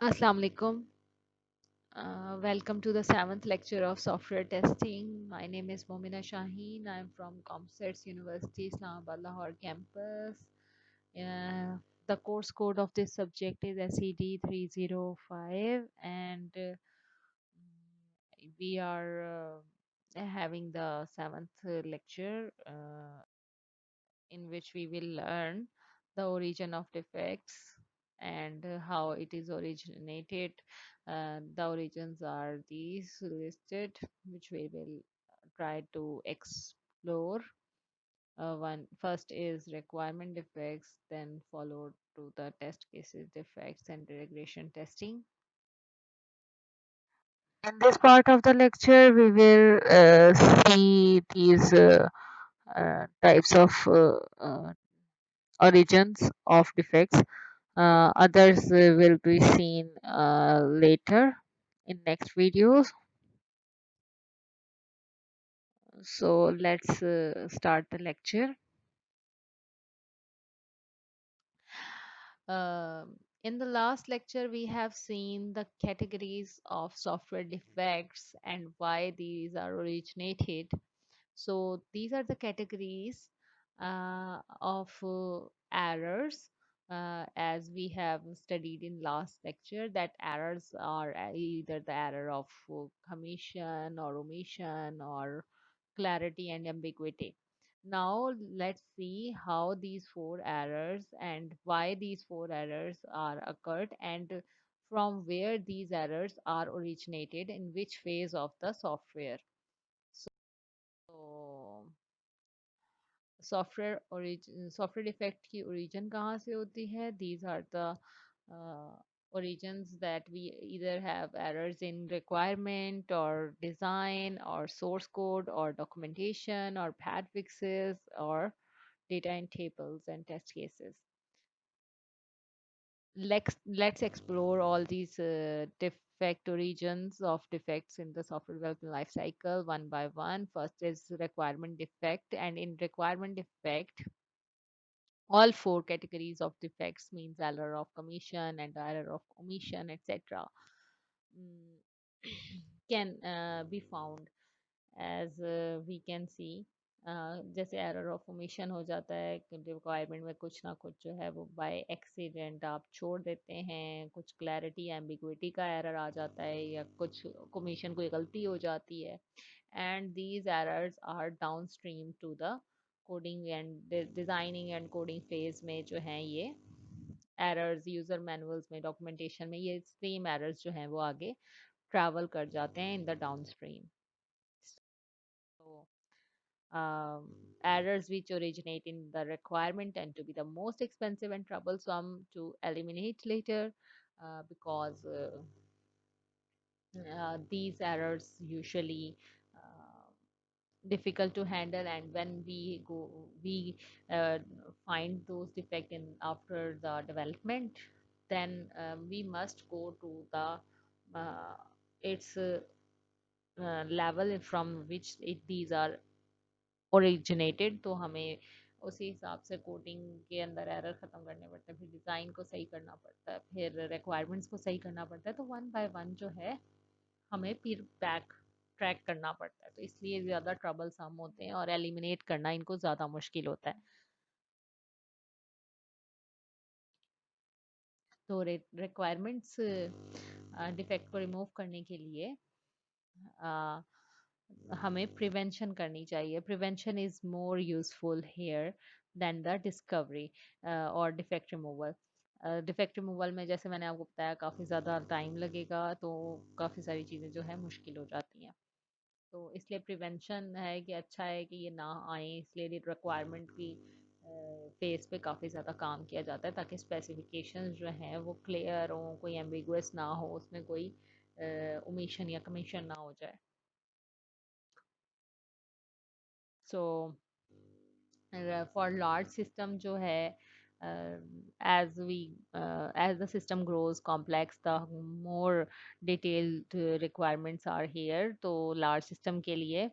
Assalamu alaikum. Welcome to the seventh lecture of software testing. My name is Momina Shaheen. I'm from Comsets University, Islamabad, Lahore campus. The course code of this subject is SED 305, and we are having the seventh lecture. In which we will learn the origin of defects and how it is originated. The origins are these listed, which we will try to explore. One first is requirement defects, then followed to the test cases defects and regression testing. In this part of the lecture, we will see these types of origins of defects. Others will be seen later in next videos. So let's start the lecture. In the last lecture, we have seen the categories of software defects and why these are originated. So these are the categories of errors. As we have studied in last lecture, that errors are either the error of commission or omission or clarity and ambiguity. Now let's see how these four errors and why these four errors are occurred, and from where these errors are originated, in which phase of the software. So software defect की origin कहाँ से होती है? These are the origins that we either have errors in requirement or design or source code or documentation or pad fixes or data in tables and test cases. Let's explore all these defect origins of defects in the software development life cycle one by one. First is requirement defect, and in requirement defect, all four categories of defects means error of commission and error of omission, etc. mm, can be found as we can see. जैसे error of omission हो जाता है कि requirement में कुछ ना कुछ जो है वो बाय एक्सीडेंट आप छोड़ देते हैं, कुछ क्लैरिटी एम्बिग्विटी का एरर आ जाता है या कुछ कमीशन कोई गलती हो जाती है, and these errors are down stream to the coding and designing and coding phase में जो है ये एरर्स यूजर मैनुअल्स में डॉक्यूमेंटेशन में ये सेम एरर्स जो हैं वो आगे ट्रैवल कर जाते हैं in the down stream. So errors which originate in the requirement tend to be the most expensive and troublesome to eliminate later, because these errors usually difficult to handle, and when we uh, find those defect in after the development, then we must go to the its level from which these are originated. तो हमें उसी हिसाब से coding के अंदर error ख़त्म करने पड़ते हैं, फिर डिज़ाइन को सही करना पड़ता है, फिर रिक्वायरमेंट्स को सही करना पड़ता है. तो वन बाय वन जो है हमें फिर बैक ट्रैक करना पड़ता है, तो इसलिए ज़्यादा ट्रबल सम होते हैं और एलिमिनेट करना इनको ज़्यादा मुश्किल होता है. तो रिक्वायरमेंट्स डिफेक्ट को रिमूव करने के लिए uh, हमें प्रिवेंशन करनी चाहिए. Prevention is more useful here than the discovery और डिफेक्ट रिमूवल. डिफेक्ट रिमूवल में जैसे मैंने आपको बताया काफ़ी ज़्यादा टाइम लगेगा, तो काफ़ी सारी चीज़ें जो है मुश्किल हो जाती हैं. तो इसलिए प्रिवेंशन है कि अच्छा है कि ये ना आए, इसलिए रिक्वायरमेंट की फेस पे काफ़ी ज़्यादा काम किया जाता है ताकि स्पेसिफिकेशंस जो हैं वो क्लियर हों, कोई एम्बिगुअस ना हो, उसमें कोई ओमिशन या कमीशन ना हो जाए. सो फॉर लार्ज सिस्टम जो है, as we as the system grows complex, the more detailed requirements are here. तो large system के लिए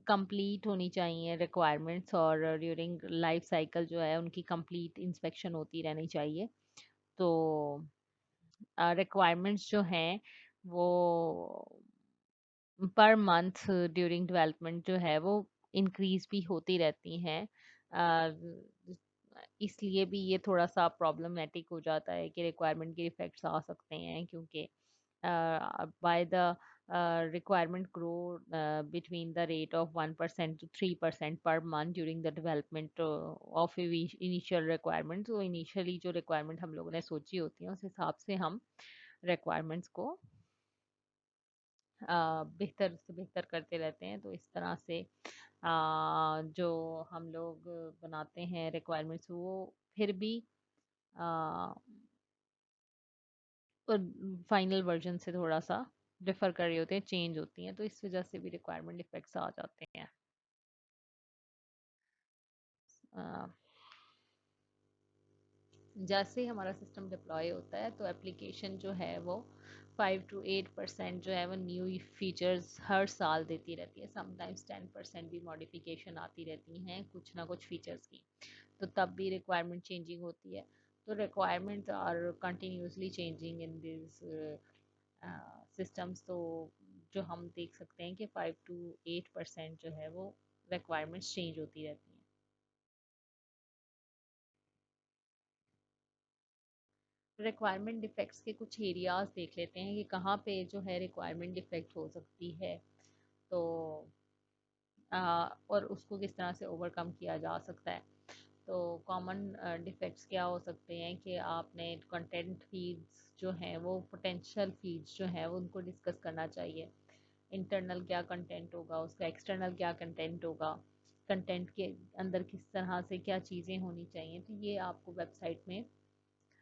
कंप्लीट होनी चाहिए रिक्वायरमेंट्स, और ड्यूरिंग लाइफ साइकिल जो है उनकी कंप्लीट इंस्पेक्शन होती रहनी चाहिए. तो रिक्वायरमेंट्स जो हैं वो पर मंथ ड्यूरिंग डेवलपमेंट जो है वो इंक्रीज भी होती रहती हैं। इसलिए भी ये थोड़ा सा प्रॉब्लमेटिक हो जाता है कि रिक्वायरमेंट के इफेक्ट्स आ सकते हैं, क्योंकि by the requirement grow between the rate of 1% to 3% per month during the development of initial requirement। तो initially जो requirement हम लोगों ने सोची होती है उस हिसाब से हम requirements को बेहतर से बेहतर करते रहते हैं। तो इस तरह से जो हम लोग बनाते हैं requirements वो फिर भी फाइनल वर्जन से थोड़ा सा डिफर कर रही होती है, चेंज होती हैं, तो इस वजह से भी रिक्वायरमेंट इफेक्ट्स आ जाते हैं। अ, जैसे ही हमारा सिस्टम डिप्लॉय होता है तो एप्लीकेशन जो है वो 5 to 8% जो है वो न्यू फीचर्स हर साल देती रहती है। समटाइम्स 10% भी मॉडिफिकेशन आती रहती हैं कुछ ना कुछ फीचर्स की। तो तब भी रिक्वायरमेंट चेंजिंग होती है। तो requirements are continuously changing in this systems. तो जो हम देख सकते हैं कि 5 to 8% जो है वो रिक्वायरमेंट्स चेंज होती रहती हैं। रिक्वायरमेंट डिफेक्ट्स के कुछ एरियाज देख लेते हैं कि कहाँ पे जो है रिक्वायरमेंट डिफेक्ट हो सकती है। तो और उसको किस तरह से ओवरकम किया जा सकता है। तो कॉमन डिफेक्ट्स क्या हो सकते हैं कि आपने कंटेंट फीड्स जो हैं वो पोटेंशियल फीड्स जो हैं वो उनको डिस्कस करना चाहिए। इंटरनल क्या कंटेंट होगा, उसका एक्सटर्नल क्या कंटेंट होगा, कंटेंट के अंदर किस तरह से क्या चीज़ें होनी चाहिए, तो ये आपको वेबसाइट में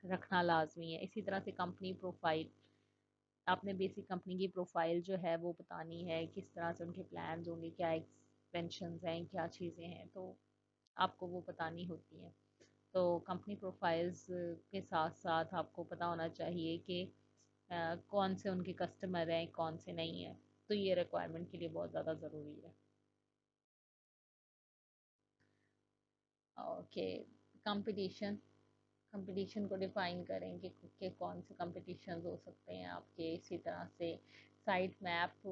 रखना लाजमी है। इसी तरह से कंपनी प्रोफाइल, आपने बेसिक कंपनी की प्रोफाइल जो है वो बतानी है, किस तरह से उनके प्लान्स होंगे, क्या एक्सपेंशंस हैं, क्या चीज़ें हैं, तो आपको वो बतानी होती हैं। तो कंपनी प्रोफाइल्स के साथ साथ आपको पता होना चाहिए कि कौन से उनके कस्टमर हैं, कौन से नहीं हैं। तो ये रिक्वायरमेंट के लिए बहुत ज़्यादा ज़रूरी है। ओके, कंपटीशन, कंपटीशन को डिफाइन करें कि कौन से कंपटीशन हो सकते हैं आपके। इसी तरह से साइट मैप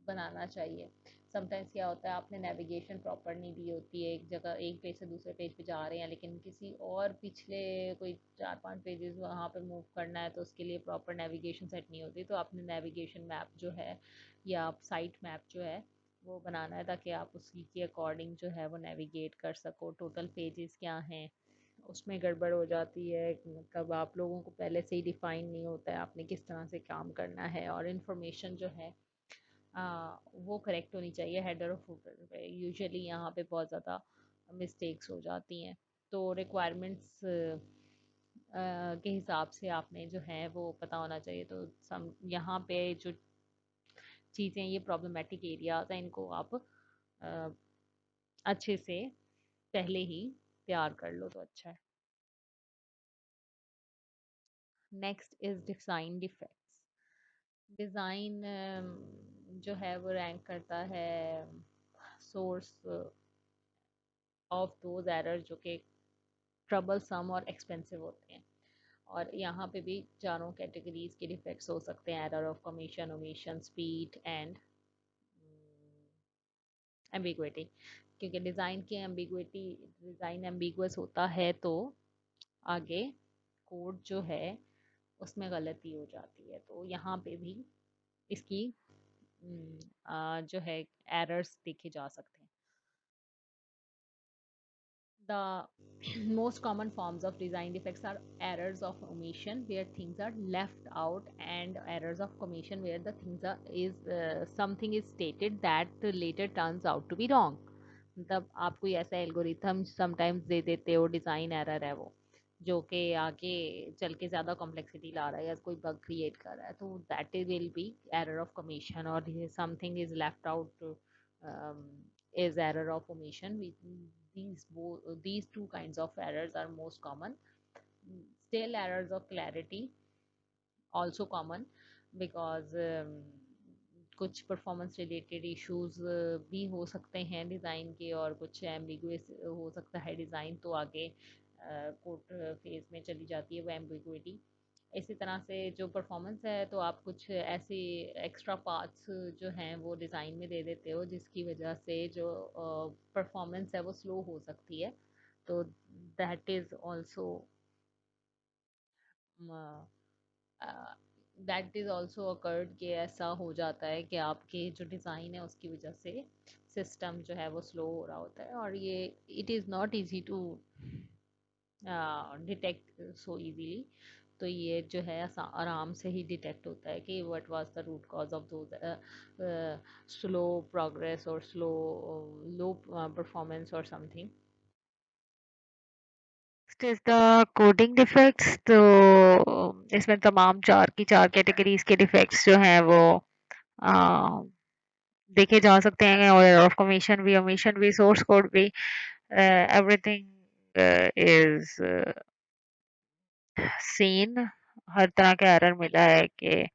बनाना चाहिए। समटाइम्स क्या होता है, आपने नेविगेशन प्रॉपर नहीं दी होती है, एक जगह एक पेज से दूसरे पेज पे जा रहे हैं लेकिन किसी और पिछले कोई 4-5 पेजेस वहाँ पे मूव करना है, तो उसके लिए प्रॉपर नेविगेशन सेट नहीं होती। तो आपने नेविगेशन मैप जो है या आप साइट मैप जो है वो बनाना है, ताकि आप उसी के अकॉर्डिंग जो है वो नेविगेट कर सको। टोटल पेजेस क्या हैं, उसमें गड़बड़ हो जाती है। मतलब आप लोगों को पहले से ही डिफाइन नहीं होता है आपने किस तरह से काम करना है, और इन्फॉर्मेशन जो है वो करेक्ट होनी चाहिए। हेडर और फुटर पे यूजुअली यहाँ पे बहुत ज़्यादा मिस्टेक्स हो जाती हैं। तो रिक्वायरमेंट्स के हिसाब से आपने जो है वो पता होना चाहिए। तो सम यहाँ पे जो चीज़ें, ये प्रॉब्लमेटिक एरियाज हैं, इनको आप अच्छे से पहले ही तैयार कर लो तो अच्छा है। Next is design defects. Design जो है वो रैंक करता है सोर्स ऑफ दोज एरर जो कि ट्रबल सम और एक्सपेंसिव होते हैं। और यहाँ पे भी चारों कैटेगरीज के डिफेक्ट्स हो सकते हैं: error of commission, omission, speed and ambiguity. क्योंकि डिज़ाइन की एम्बिग्विटी, डिज़ाइन एम्बिगुअस होता है तो आगे कोड जो है उसमें गलती हो जाती है। तो यहाँ पे भी इसकी जो है एरर्स देखे जा सकते हैं। The most common forms of design defects are errors of omission where things are left out, and errors of commission where the things are is something is stated that later turns out to be wrong। मतलब आप कोई ऐसा algorithm sometimes they देते हो, design error है वो, जो कि आगे चल के ज़्यादा कॉम्प्लेक्सिटी ला रहा है या कोई बग क्रिएट कर रहा है, तो that will be error of commission. और something is left out is error of omission. These two kinds of errors are most common. Still, errors of clarity also common because कुछ performance related issues भी हो सकते हैं design के, और कुछ ambiguous हो सकता है डिज़ाइन, तो आगे कोड फेज में चली जाती है वो एम्बिग्विटी। इसी तरह से जो परफॉर्मेंस है, तो आप कुछ ऐसी एक्स्ट्रा पार्ट्स जो हैं वो डिज़ाइन में दे देते हो जिसकी वजह से जो परफॉर्मेंस है वो स्लो हो सकती है। तो that is also that is also occurred कि ऐसा हो जाता है कि आपके जो डिज़ाइन है उसकी वजह से सिस्टम जो है वो स्लो हो रहा होता है, और ये it is not easy to detect so easily. तो ये जो है आराम से ही डिटेक्ट होता है कि what was the root cause of दो स्लो प्रोग्रेस और स्लो लो परफॉर्मेंस और something. Is the coding defects. तो इसमें तमाम चार की चार कैटेगरीज के डिफेक्ट्स जो हैं वो अ, देखे जा सकते हैं, और ऑफ कमीशन भी सोर्स कोड भी एवरीथिंग इज सीन। हर तरह का एरर मिला है कि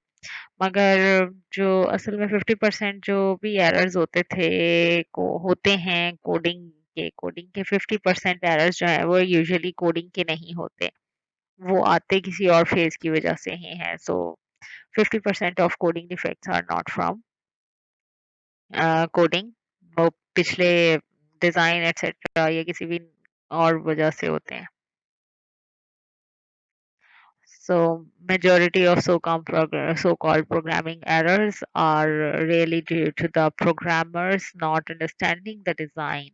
मगर जो असल में 50% जो भी एरर्स होते थे को होते हैं कोडिंग के 50% एरर्स जो है वो यूजुअली कोडिंग के नहीं होते, वो आते किसी और फेज की वजह से ही हैं। So 50% of coding defects are not from coding, वो पिछले डिजाइन एक्सेट्रा या किसी भी और वजह से होते हैं। So majority of so-called programming errors are really due to the programmers not understanding the design,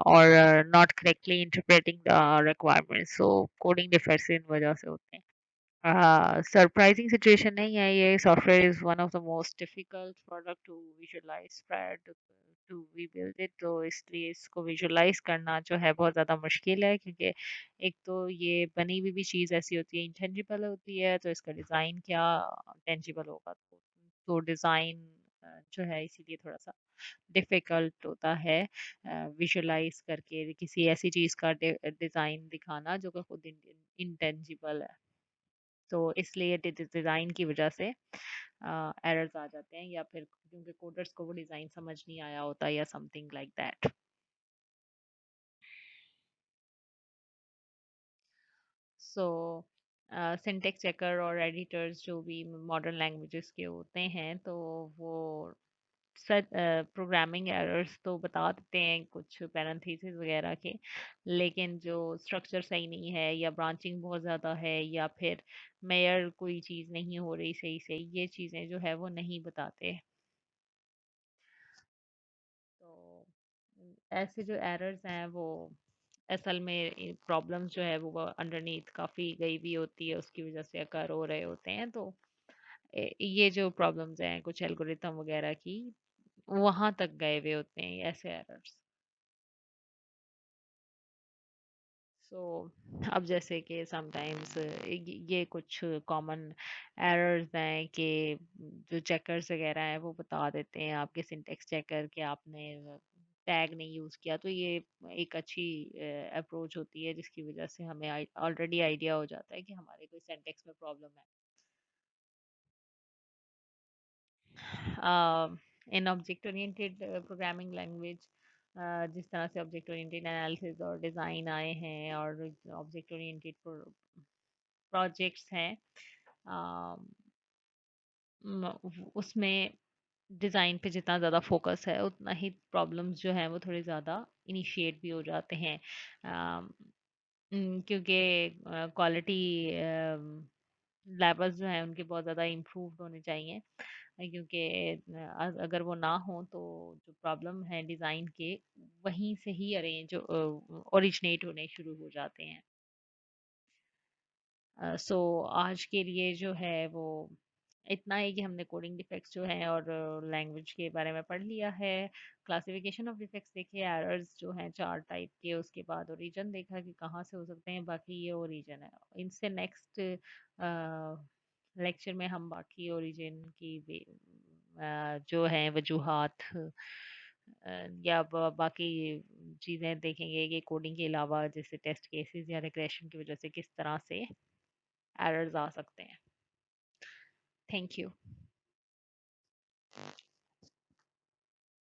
or not correctly interpreting the requirements. So coding defects इन वजह से होते हैं। सरप्राइजिंग सिचुएशन नहीं है ये। Software is one of the most difficult product to visualise prior to we build it. तो इसलिए इसको विजुअलाइज करना जो है बहुत ज़्यादा मुश्किल है, क्योंकि एक तो ये बनी हुई भी चीज़ ऐसी होती है, इंटेंजिबल होती है, तो इसका डिज़ाइन क्या टेंजिबल होगा। तो डिज़ाइन जो है इसीलिए थोड़ा सा डिफिकल्ट होता है विजुअलाइज करके किसी ऐसी चीज़ का डिज़ाइन दिखाना जो कि खुद इंटेंजिबल है। तो इसलिए डिज़ाइन की वजह से एरर्स आ जाते हैं, या फिर क्योंकि कोडर्स को वो डिज़ाइन समझ नहीं आया होता या something like that. So syntax checker और एडिटर्स जो भी मॉडर्न लैंग्वेजेस के होते हैं, तो वो सर प्रोग्रामिंग एरर्स तो बता देते हैं कुछ पैरेंथेसिस वगैरह के, लेकिन जो स्ट्रक्चर सही नहीं है या ब्रांचिंग बहुत ज़्यादा है या फिर मेयर कोई चीज़ नहीं हो रही सही से, ये चीज़ें जो है वो नहीं बताते। तो ऐसे जो एरर्स हैं वो असल में प्रॉब्लम्स जो है वो अंडरनीथ काफ़ी गई भी होती है, उसकी वजह से अकर हो रहे होते हैं। तो ये जो प्रॉब्लम्स हैं कुछ एल्गोरिथम वगैरह की, वहां तक गए हुए होते हैं ये ऐसे एरर्स। सो अब जैसे कि समटाइम्स ये कुछ कॉमन एरर्स हैं कि जो चेकर्स वगैरह हैं वो बता देते हैं आपके सिंटेक्स चेकर के आपने टैग नहीं यूज़ किया। तो ये एक अच्छी अप्रोच होती है जिसकी वजह से हमें ऑलरेडी आइडिया हो जाता है कि हमारे कोई सिंटेक्स में प्रॉब्लम है। इन ऑब्जेक्ट ओरिएंटेड प्रोग्रामिंग लैंग्वेज, जिस तरह से ऑब्जेक्ट ओरिएंटेड एनालिसिस और डिज़ाइन आए हैं और ऑब्जेक्ट ओरिएंटेड प्रोजेक्ट्स हैं, उसमें डिज़ाइन पे जितना ज़्यादा फोकस है उतना ही प्रॉब्लम्स जो हैं वो थोड़े ज़्यादा इनिशिएट भी हो जाते हैं। क्योंकि क्वालिटी लेवल्स जो हैं उनके बहुत ज़्यादा इम्प्रूव्ड होने चाहिए, क्योंकि अगर वो ना हो तो जो प्रॉब्लम है डिज़ाइन के वहीं से ही अरेंज ओरिजिनेट होने शुरू हो जाते हैं। सो आज के लिए जो है वो इतना है कि हमने कोडिंग डिफेक्ट्स जो हैं और लैंग्वेज के बारे में पढ़ लिया है। क्लासिफिकेशन ऑफ डिफेक्ट्स देखे, एरर्स जो हैं चार टाइप के, उसके बाद ओरिजिन देखा कि कहाँ से हो सकते हैं, बाकी ये ओरिजिन है। इनसे नेक्स्ट लेक्चर में हम बाकी ओरिजिन की जो है वजूहात या बाकी चीज़ें देखेंगे कि कोडिंग के अलावा जैसे टेस्ट केसेस या रिग्रेशन की वजह से किस तरह से एरर्स आ सकते हैं। Thank you.